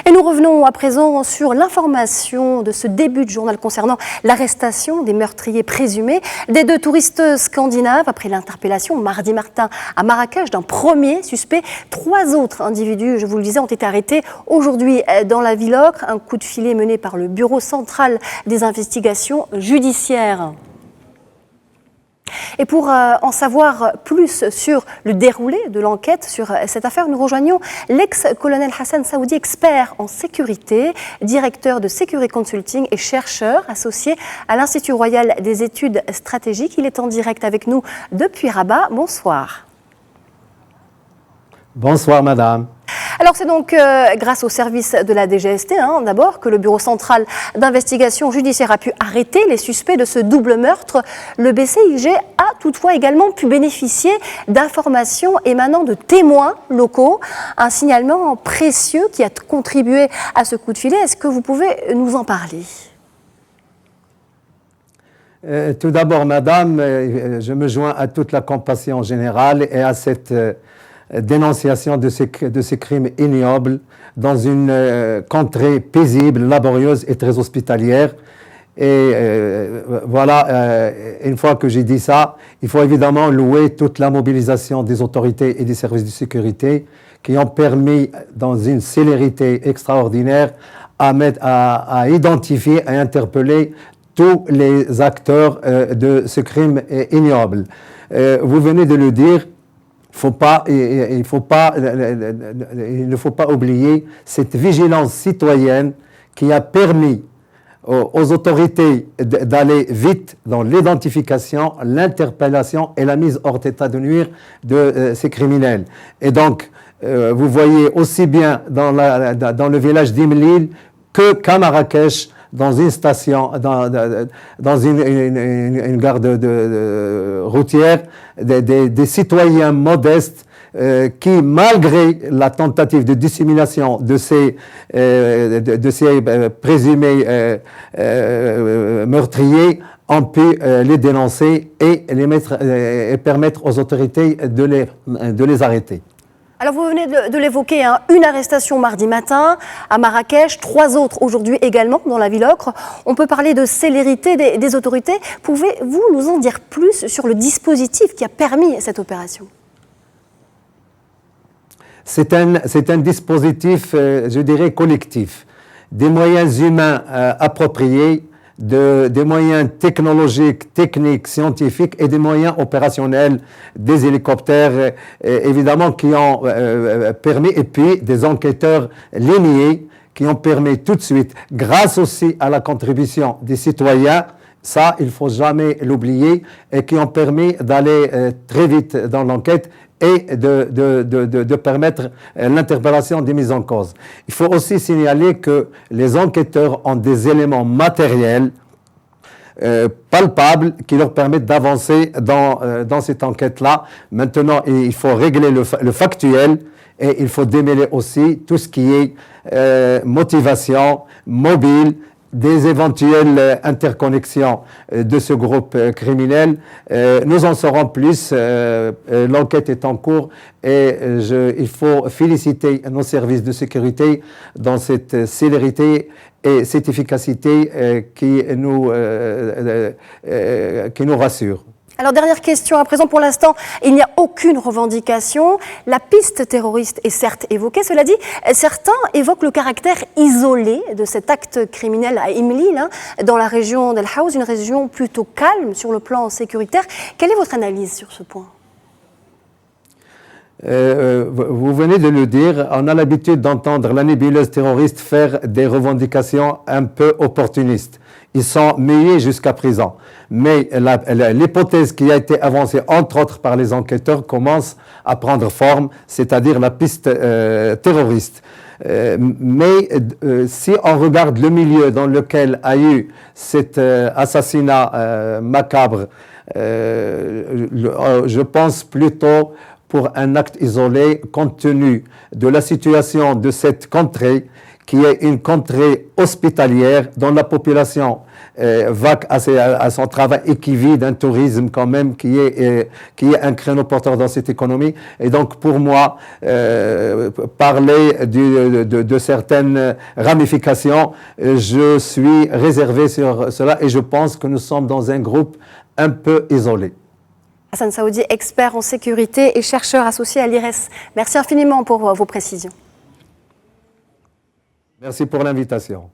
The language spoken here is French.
Et nous revenons à présent sur l'information de ce début de journal concernant l'arrestation des meurtriers présumés des deux touristes scandinaves après l'interpellation mardi matin à Marrakech d'un premier suspect. 3 autres individus, je vous le disais, ont été arrêtés aujourd'hui dans la ville Ocre. Un coup de filet mené par le Bureau central des investigations judiciaires. Et pour en savoir plus sur le déroulé de l'enquête sur cette affaire, nous rejoignons l'ex-colonel Hassan Saoudi, expert en sécurité, directeur de Security Consulting et chercheur associé à l'Institut royal des études stratégiques. Il est en direct avec nous depuis Rabat. Bonsoir. Bonsoir madame. Alors c'est donc grâce au service de la DGST d'abord que le Bureau central d'investigation judiciaire a pu arrêter les suspects de ce double meurtre. Le BCIG a toutefois également pu bénéficier d'informations émanant de témoins locaux, un signalement précieux qui a contribué à ce coup de filet. Est-ce que vous pouvez nous en parler ? Tout d'abord madame, je me joins à toute la compassion générale et à cette dénonciation de ces crimes ignobles dans une contrée paisible, laborieuse et très hospitalière. Et voilà, une fois que j'ai dit ça, il faut évidemment louer toute la mobilisation des autorités et des services de sécurité qui ont permis, dans une célérité extraordinaire, à identifier et interpeller tous les acteurs de ce crime ignoble. Vous venez de le dire, il ne faut pas oublier cette vigilance citoyenne qui a permis aux autorités d'aller vite dans l'identification, l'interpellation et la mise hors d'état de nuire de ces criminels. Et donc, vous voyez aussi bien dans le village d'Imlil qu'à Marrakech, dans une station, dans une gare routière, des citoyens modestes qui, malgré la tentative de dissémination de ces présumés meurtriers, ont pu les dénoncer et permettre aux autorités de les arrêter. Alors vous venez de l'évoquer, une arrestation mardi matin à Marrakech, 3 autres aujourd'hui également dans la ville Ocre. On peut parler de célérité des autorités. Pouvez-vous nous en dire plus sur le dispositif qui a permis cette opération ? C'est un dispositif, je dirais, collectif. Des moyens humains appropriés, des moyens technologiques, techniques, scientifiques et des moyens opérationnels, des hélicoptères évidemment qui ont permis, et puis des enquêteurs lignés qui ont permis tout de suite, grâce aussi à la contribution des citoyens, ça il ne faut jamais l'oublier, et qui ont permis d'aller très vite dans l'enquête et de permettre l'interpellation des mises en cause. Il faut aussi signaler que les enquêteurs ont des éléments matériels palpables qui leur permettent d'avancer dans cette enquête-là. Maintenant, il faut régler le factuel et il faut démêler aussi tout ce qui est motivation, mobile, des éventuelles interconnexions de ce groupe criminel. Nous en saurons plus, l'enquête est en cours et il faut féliciter nos services de sécurité dans cette célérité et cette efficacité qui nous rassure. Alors, dernière question à présent. Pour l'instant, il n'y a aucune revendication. La piste terroriste est certes évoquée. Cela dit, certains évoquent le caractère isolé de cet acte criminel à Imlil, dans la région d'El Haouz, une région plutôt calme sur le plan sécuritaire. Quelle est votre analyse sur ce point ? Vous venez de le dire, on a l'habitude d'entendre la nébuleuse terroriste faire des revendications un peu opportunistes. Ils sont muets jusqu'à présent. Mais l'hypothèse qui a été avancée, entre autres par les enquêteurs, commence à prendre forme, c'est-à-dire la piste terroriste. Mais si on regarde le milieu dans lequel a eu cet assassinat macabre, je pense plutôt pour un acte isolé, compte tenu de la situation de cette contrée, qui est une contrée hospitalière dont la population va à son travail et qui vit d'un tourisme quand même qui est un créneau porteur dans cette économie. Et donc pour moi, parler de certaines ramifications, je suis réservé sur cela et je pense que nous sommes dans un groupe un peu isolé. Hassan Saoudi, expert en sécurité et chercheur associé à l'IRES. Merci infiniment pour vos précisions. Merci pour l'invitation.